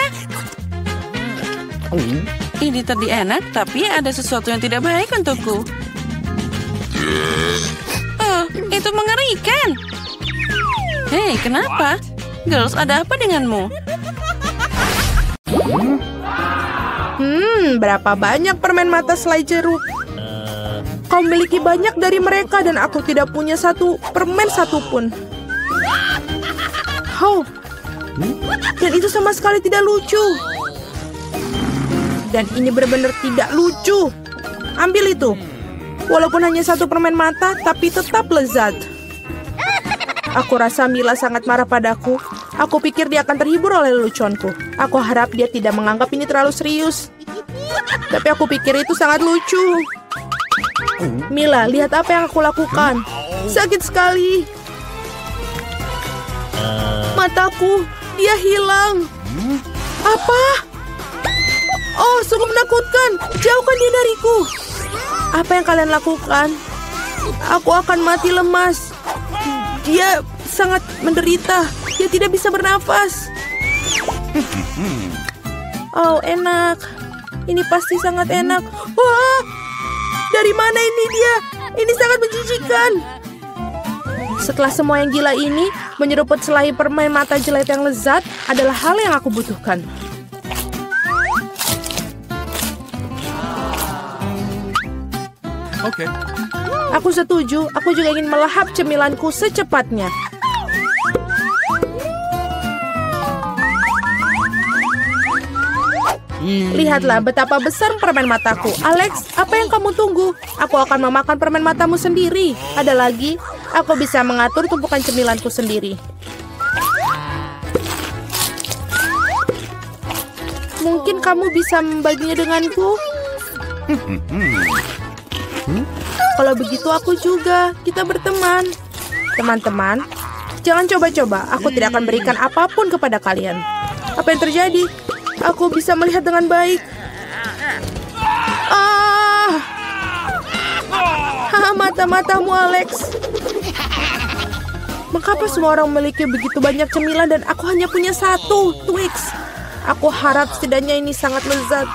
Ini tadi enak, tapi ada sesuatu yang tidak baik untukku. Oh, itu mengerikan. Hei, kenapa? Girls, ada apa denganmu? Berapa banyak permen mata selai jeruk? Kau memiliki banyak dari mereka dan aku tidak punya satu permen satupun. Oh, dan itu sama sekali tidak lucu. Dan ini benar-benar tidak lucu. Ambil itu. Walaupun hanya satu permen mata, tapi tetap lezat. Aku rasa Mila sangat marah padaku. Aku pikir dia akan terhibur oleh leluconku. Aku harap dia tidak menganggap ini terlalu serius. Tapi aku pikir itu sangat lucu. Mila, lihat apa yang aku lakukan. Sakit sekali. Mataku, dia hilang. Apa? Oh, sungguh menakutkan. Jauhkan dia dariku. Apa yang kalian lakukan? Aku akan mati lemas. Dia sangat menderita. Dia tidak bisa bernafas. Oh, enak. Ini pasti sangat enak. Wah, dari mana ini dia? Ini sangat menjijikan. Setelah semua yang gila ini, menyeruput selai permen mata jelek yang lezat adalah hal yang aku butuhkan. Oke. Aku setuju. Aku juga ingin melahap cemilanku secepatnya. Lihatlah betapa besar permen mataku. Alex, apa yang kamu tunggu? Aku akan memakan permen matamu sendiri. Ada lagi, aku bisa mengatur tumpukan cemilanku sendiri. Mungkin kamu bisa membaginya denganku? Kalau begitu aku juga. Kita berteman. Teman-teman, jangan coba-coba. Aku tidak akan berikan apapun kepada kalian. Apa yang terjadi? Aku bisa melihat dengan baik. Mata-matamu, Alex. Mengapa semua orang memiliki begitu banyak cemilan dan aku hanya punya satu, Twix? Aku harap setidaknya ini sangat lezat.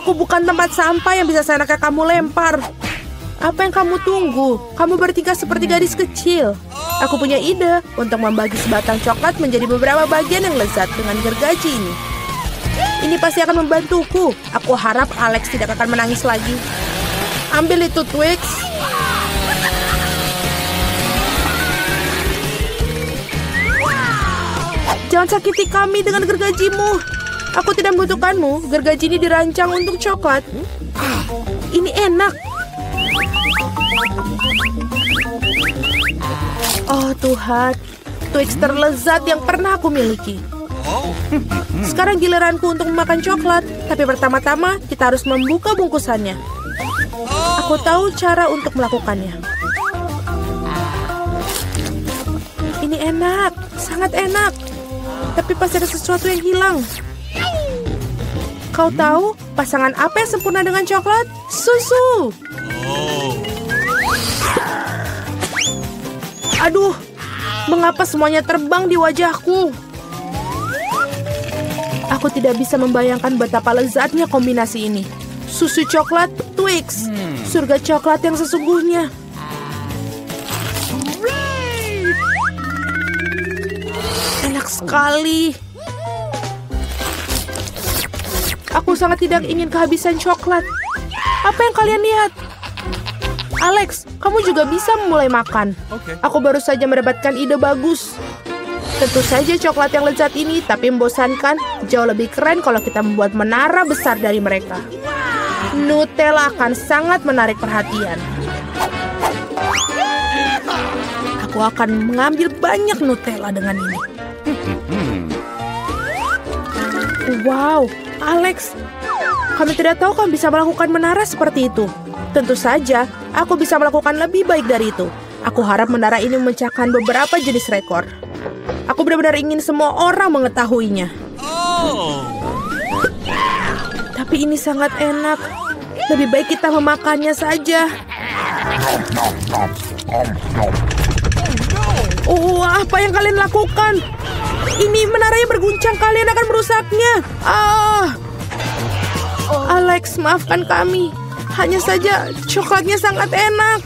Aku bukan tempat sampah yang bisa seenaknya kamu lempar. Apa yang kamu tunggu? Kamu bertingkah seperti gadis kecil. Aku punya ide untuk membagi sebatang coklat menjadi beberapa bagian yang lezat dengan gergaji ini. Ini pasti akan membantuku. Aku harap Alex tidak akan menangis lagi. Ambil itu, Twix. Jangan sakiti kami dengan gergajimu. Aku tidak membutuhkanmu. Gergaji ini dirancang untuk coklat. Ini enak. Oh Tuhan, Twix terlezat yang pernah aku miliki. Sekarang giliranku untuk memakan coklat. Tapi pertama-tama kita harus membuka bungkusannya. Aku tahu cara untuk melakukannya. Ini enak, sangat enak. Tapi pasti ada sesuatu yang hilang. Kau tahu pasangan apa yang sempurna dengan coklat? Susu. Aduh, mengapa semuanya terbang di wajahku? Aku tidak bisa membayangkan betapa lezatnya kombinasi ini. Susu coklat, Twix. Surga coklat yang sesungguhnya. Enak sekali. Aku sangat tidak ingin kehabisan coklat. Apa yang kalian lihat? Alex, kamu juga bisa mulai makan. Aku baru saja mendapatkan ide bagus. Tentu saja coklat yang lezat ini, tapi membosankan. Jauh lebih keren kalau kita membuat menara besar dari mereka. Nutella akan sangat menarik perhatian. Aku akan mengambil banyak Nutella dengan ini. Wow, Alex, kami tidak tahu kamu bisa melakukan menara seperti itu. Tentu saja, aku bisa melakukan lebih baik dari itu. Aku harap menara ini memecahkan beberapa jenis rekor. Aku benar-benar ingin semua orang mengetahuinya. Tapi ini sangat enak. Lebih baik kita memakannya saja. Oh, apa yang kalian lakukan? Ini menaranya berguncang, kalian akan merusaknya. Alex, maafkan kami. Hanya saja coklatnya sangat enak.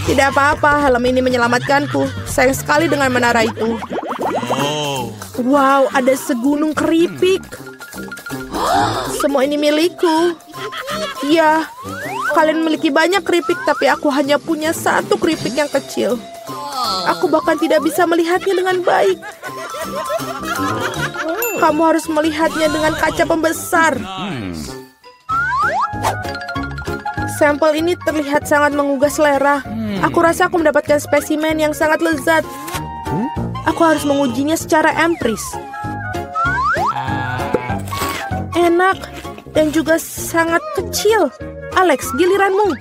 Tidak apa-apa, helm ini menyelamatkanku. Sayang sekali dengan menara itu. Wow, ada segunung keripik. Semua ini milikku. Ya, kalian memiliki banyak keripik, tapi aku hanya punya satu keripik yang kecil. Aku bahkan tidak bisa melihatnya dengan baik. Kamu harus melihatnya dengan kaca pembesar. Sampel ini terlihat sangat menggugah selera. Aku rasa aku mendapatkan spesimen yang sangat lezat. Aku harus mengujinya secara empiris. Enak dan juga sangat kecil. Alex, giliranmu.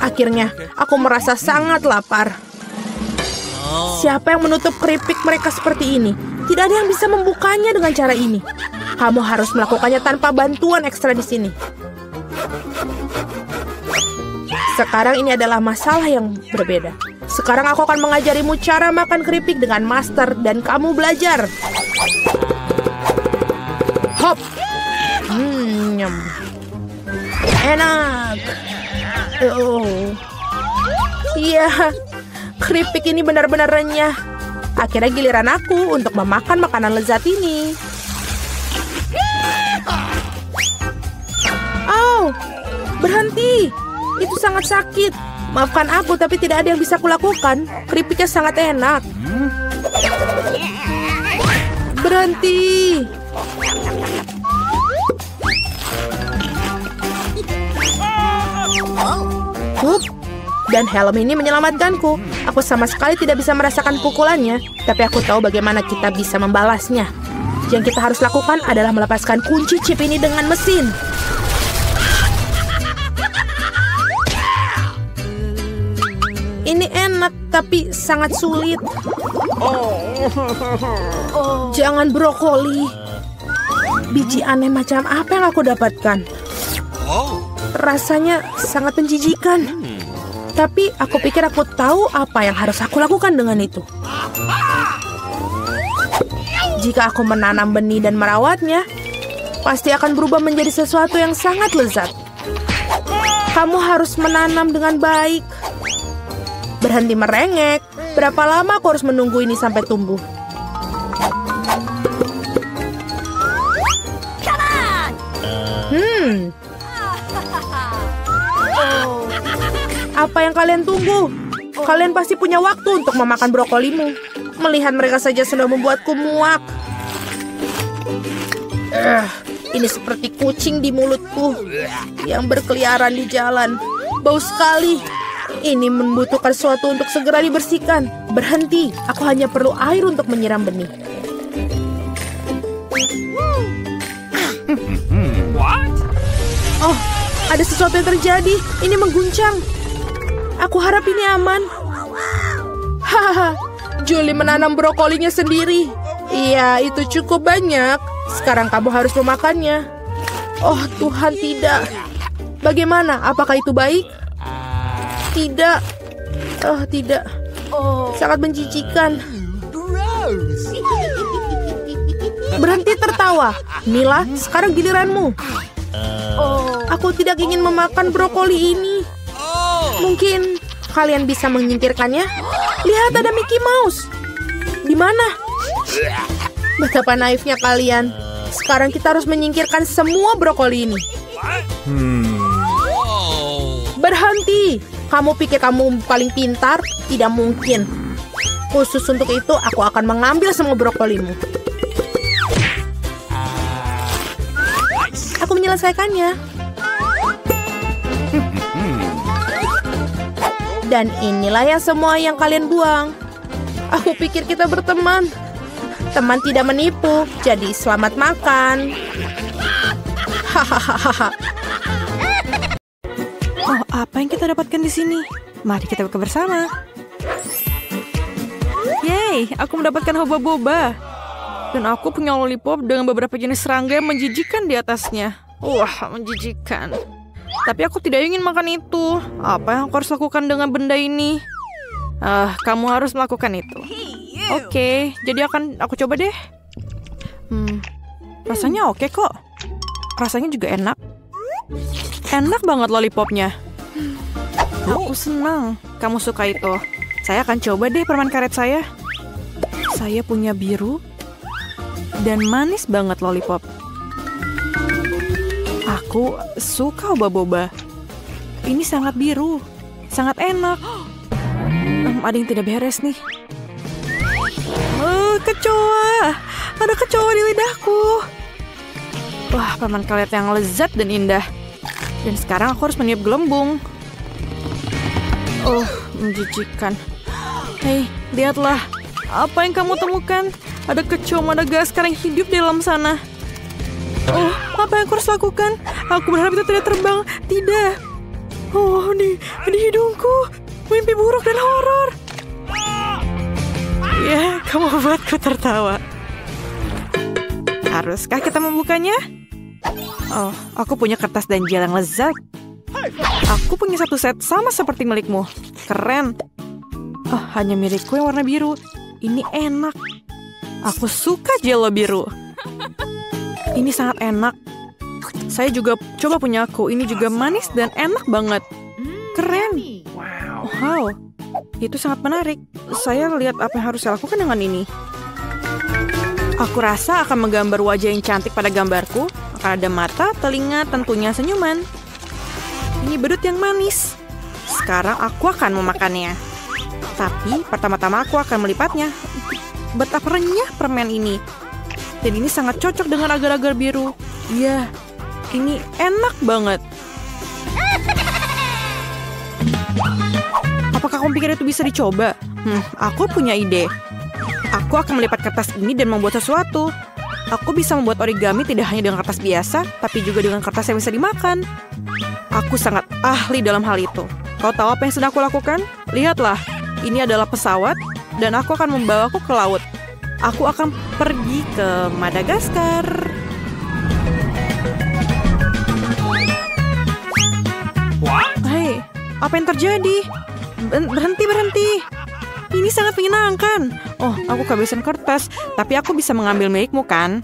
Akhirnya, aku merasa sangat lapar. Siapa yang menutup keripik mereka seperti ini? Tidak ada yang bisa membukanya dengan cara ini. Kamu harus melakukannya tanpa bantuan ekstra di sini. Sekarang ini adalah masalah yang berbeda. Sekarang aku akan mengajarimu cara makan keripik dengan master dan kamu belajar. Hop. Nyam. Enak. Iya, keripik ini benar-benar renyah. Akhirnya giliran aku untuk memakan makanan lezat ini. Berhenti. Itu sangat sakit. Maafkan aku, tapi tidak ada yang bisa kulakukan. Keripiknya sangat enak. Berhenti. Dan helm ini menyelamatkanku. Aku sama sekali tidak bisa merasakan pukulannya, tapi aku tahu bagaimana kita bisa membalasnya. Yang kita harus lakukan adalah melepaskan kunci chip ini dengan mesin. Ini enak, tapi sangat sulit. Jangan brokoli. Biji aneh macam apa yang aku dapatkan? Rasanya sangat menjijikan. Tapi aku pikir aku tahu apa yang harus aku lakukan dengan itu. Jika aku menanam benih dan merawatnya, pasti akan berubah menjadi sesuatu yang sangat lezat. Kamu harus menanam dengan baik. Berhenti merengek. Berapa lama aku harus menunggu ini sampai tumbuh? Apa yang kalian tunggu? Kalian pasti punya waktu untuk memakan brokolimu. Melihat mereka saja sudah membuatku muak. Ini seperti kucing di mulutku yang berkeliaran di jalan. Bau sekali. Ini membutuhkan sesuatu untuk segera dibersihkan. Berhenti, aku hanya perlu air untuk menyiram benih. Oh, ada sesuatu yang terjadi. Ini mengguncang. Aku harap ini aman. Hahaha, Julie menanam brokolinya sendiri. Iya, itu cukup banyak. Sekarang kamu harus memakannya. Oh Tuhan, tidak. Bagaimana? Apakah itu baik? Tidak. Oh, tidak. Sangat menjijikan. Berhenti tertawa. Mila, sekarang giliranmu. Aku tidak ingin memakan brokoli ini. Mungkin kalian bisa menyingkirkannya? Lihat, ada Mickey Mouse. Di mana? Betapa naifnya kalian. Sekarang kita harus menyingkirkan semua brokoli ini. Berhenti. Kamu pikir kamu paling pintar? Tidak mungkin. Khusus untuk itu, aku akan mengambil semua brokolimu. Aku menyelesaikannya. Dan inilah yang semua yang kalian buang. Aku pikir kita berteman. Teman tidak menipu, jadi selamat makan. Hahaha. Oh, apa yang kita dapatkan di sini? Mari kita buka bersama. Yeay, aku mendapatkan hoba-boba. Dan aku punya lollipop dengan beberapa jenis serangga yang menjijikan di atasnya. Wah, menjijikan. Tapi aku tidak ingin makan itu. Apa yang aku harus lakukan dengan benda ini? Kamu harus melakukan itu. Oke, jadi aku coba deh. Rasanya oke kok. Rasanya juga enak. Enak banget lollipopnya. Aku senang kamu suka itu. Saya akan coba deh permen karet saya. Saya punya biru dan manis banget lollipop. Aku suka boba-boba. Ini sangat biru, sangat enak. Ada yang tidak beres nih. Kecoa. Ada kecoa di lidahku. Wah, permen karet yang lezat dan indah. Dan sekarang aku harus meniup gelembung. Oh, menjijikan. Hei, lihatlah. Apa yang kamu temukan? Ada kecoa Madagaskar yang hidup di dalam sana. Oh, apa yang aku harus lakukan? Aku berharap itu tidak terbang. Tidak. Oh, di hidungku. Mimpi buruk dan horor. Ya, kamu buatku tertawa. Haruskah kita membukanya? Oh, aku punya kertas dan jel yang lezat. Aku punya satu set sama seperti milikmu. Keren. Oh, hanya milikku yang warna biru. Ini enak. Aku suka jelo biru. Ini sangat enak. Saya juga coba punya aku. Ini juga manis dan enak banget. Keren. Wow. Itu sangat menarik. Saya lihat apa yang harus saya lakukan dengan ini. Aku rasa akan menggambar wajah yang cantik pada gambarku. Akan ada mata, telinga, tentunya senyuman. Ini bedut yang manis. Sekarang aku akan memakannya. Tapi pertama-tama aku akan melipatnya. Betapa renyah permen ini. Dan ini sangat cocok dengan agar-agar biru. Iya, ini enak banget. Apakah kamu pikir itu bisa dicoba? Aku punya ide. Aku akan melipat kertas ini dan membuat sesuatu. Aku bisa membuat origami tidak hanya dengan kertas biasa, tapi juga dengan kertas yang bisa dimakan. Aku sangat ahli dalam hal itu. Kau tahu apa yang sedang aku lakukan? Lihatlah, ini adalah pesawat dan aku akan membawaku ke laut. Aku akan pergi ke Madagaskar. Hei, apa yang terjadi? Berhenti. Ini sangat menyenangkan. Oh, aku kehabisan kertas, tapi aku bisa mengambil milikmu kan?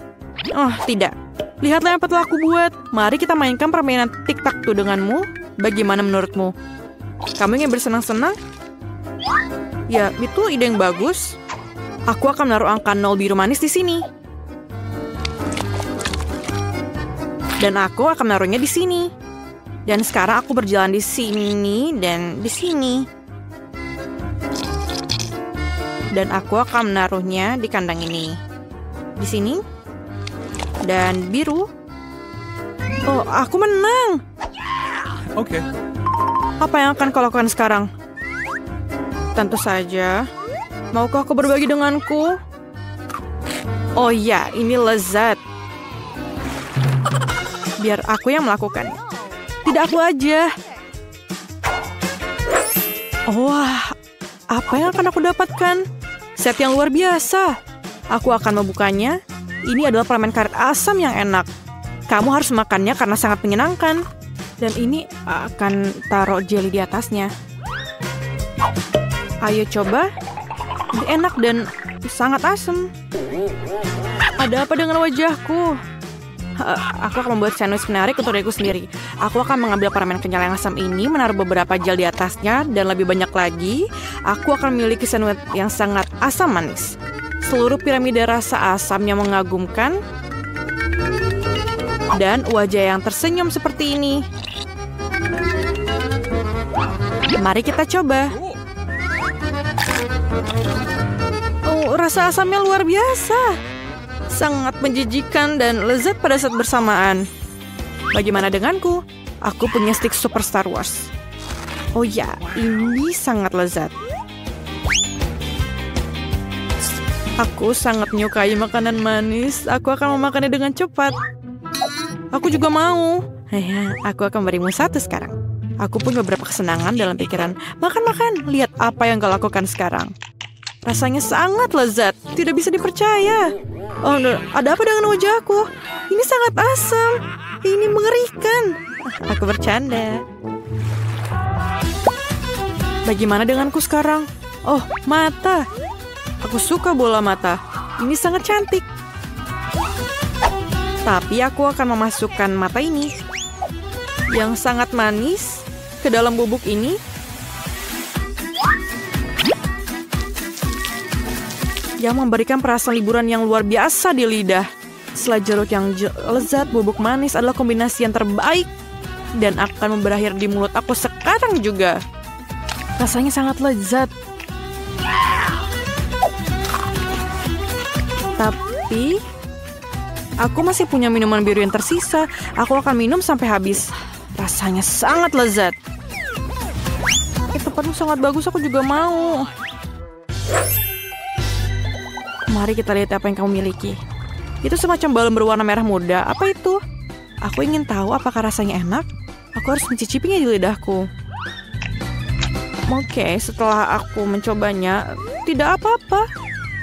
Oh, tidak. Lihatlah apa telah aku buat. Mari kita mainkan permainan tic-tac-toe denganmu. Bagaimana menurutmu? Kamu ingin bersenang-senang? Ya, itu ide yang bagus. Aku akan menaruh angka 0 biru manis di sini. Dan aku akan menaruhnya di sini. Dan sekarang aku berjalan di sini dan di sini. Dan aku akan menaruhnya di kandang ini. Di sini. Dan biru. Oh, aku menang. Okay. Apa yang akan kau lakukan sekarang? Tentu saja. Maukah kau berbagi denganku? Oh ya, ini lezat. Biar aku yang melakukannya. Tidak aku aja. Wah, apa yang akan aku dapatkan? Set yang luar biasa. Aku akan membukanya. Ini adalah permen karet asam yang enak. Kamu harus makannya karena sangat menyenangkan. Dan ini akan taruh jelly di atasnya. Ayo coba. Ini enak dan sangat asam. Ada apa dengan wajahku? Aku akan membuat sandwich menarik untuk diriku sendiri. Aku akan mengambil permen kenyal yang asam ini, menaruh beberapa gel di atasnya, dan lebih banyak lagi, aku akan memiliki sandwich yang sangat asam manis. Seluruh piramida rasa asam yang mengagumkan, dan wajah yang tersenyum seperti ini. Mari kita coba. Oh, rasa asamnya luar biasa. Sangat menjijikan dan lezat pada saat bersamaan. Bagaimana denganku? Aku punya stick Super Star Wars. Oh ya, ini sangat lezat. Aku sangat menyukai makanan manis. Aku akan memakannya dengan cepat. Aku juga mau. Aku akan berimu satu sekarang. Aku punya beberapa kesenangan dalam pikiran. Makan-makan, lihat apa yang kau lakukan sekarang. Rasanya sangat lezat, tidak bisa dipercaya. Oh, ada apa dengan wajahku? Ini sangat asam. Ini mengerikan. Aku bercanda. Bagaimana denganku sekarang? Oh, mata. Aku suka bola mata. Ini sangat cantik. Tapi aku akan memasukkan mata ini yang sangat manis ke dalam bubuk ini. Yang memberikan perasaan liburan yang luar biasa di lidah. Setelah jeruk yang lezat, bubuk manis adalah kombinasi yang terbaik. Dan akan berakhir di mulut aku sekarang juga. Rasanya sangat lezat. Tapi aku masih punya minuman biru yang tersisa. Aku akan minum sampai habis. Rasanya sangat lezat. Tempatmu sangat bagus, aku juga mau. Mari kita lihat apa yang kamu miliki. Itu semacam balon berwarna merah muda. Apa itu? Aku ingin tahu apakah rasanya enak. Aku harus mencicipinya di lidahku. Oke, setelah aku mencobanya, tidak apa-apa.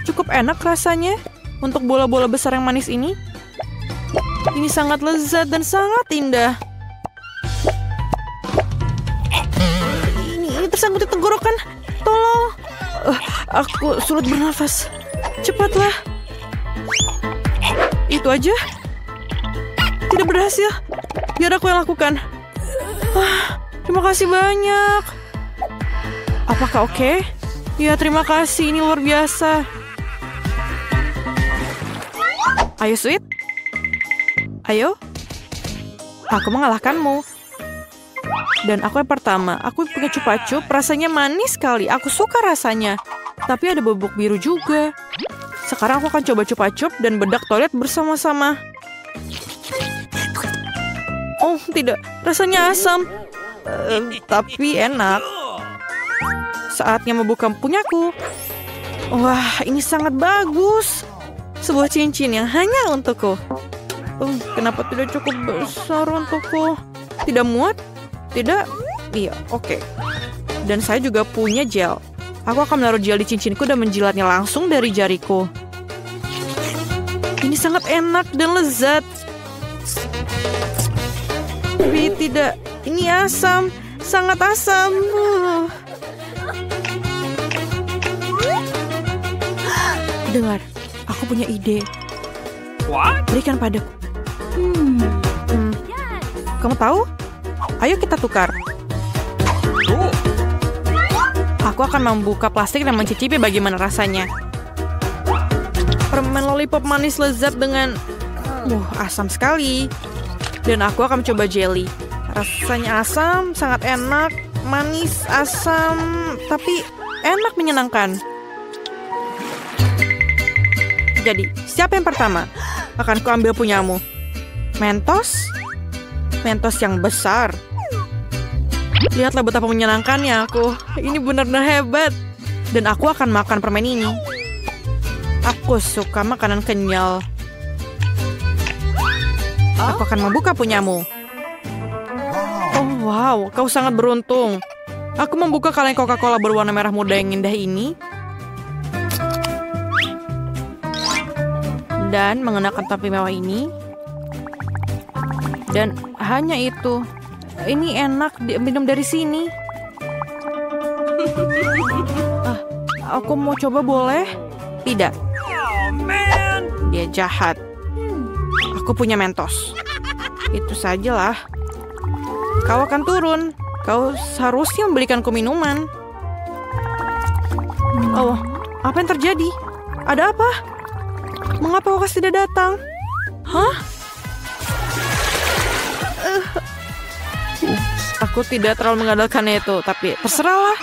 Cukup enak rasanya untuk bola-bola besar yang manis ini. Ini sangat lezat dan sangat indah. Ini tersangkut di tenggorokan. Tolong. Aku sulit bernafas. Cepatlah. Itu aja. Tidak berhasil. Biar aku yang lakukan. Terima kasih banyak. Apakah oke? Ya, terima kasih. Ini luar biasa. Ayo, Sweet. Ayo. Aku mengalahkanmu. Dan aku yang pertama. Aku punya cupa-cup. Rasanya manis sekali. Aku suka rasanya. Tapi ada bubuk biru juga. Sekarang aku akan coba cupa-cup dan bedak toilet bersama-sama. Oh, tidak. Rasanya asam. Tapi enak. Saatnya membuka punyaku. Wah, ini sangat bagus. Sebuah cincin yang hanya untukku. Kenapa tidak cukup besar untukku? Tidak muat? Tidak? Iya, oke. Dan saya juga punya gel. Aku akan menaruh gel di cincinku dan menjilatnya langsung dari jariku. Ini sangat enak dan lezat. Tapi tidak, ini asam. Sangat asam. Dengar, aku punya ide. Berikan padaku. Kamu tahu? Ayo kita tukar. Aku akan membuka plastik dan mencicipi bagaimana rasanya. Permen lollipop manis lezat dengan asam sekali. Dan aku akan mencoba jelly. Rasanya asam, sangat enak, manis, asam, tapi enak menyenangkan. Jadi, siapa yang pertama? Akan kuambil punyamu. Mentos? Mentos yang besar. Lihatlah betapa menyenangkannya aku. Ini benar-benar hebat. Dan aku akan makan permen ini. Aku suka makanan kenyal. Aku akan membuka punyamu. Oh wow, kau sangat beruntung. Aku membuka kaleng Coca-Cola berwarna merah muda yang indah ini. Dan mengenakan topi mewah ini. Dan hanya itu. Ini enak minum dari sini. Aku mau coba boleh? Tidak. Dia jahat. Aku punya Mentos. Itu sajalah. Kau akan turun. Kau seharusnya membelikanku minuman. Oh, apa yang terjadi? Ada apa? Mengapa kau tidak datang? Hah? Aku tidak terlalu mengandalkannya itu, tapi terserahlah.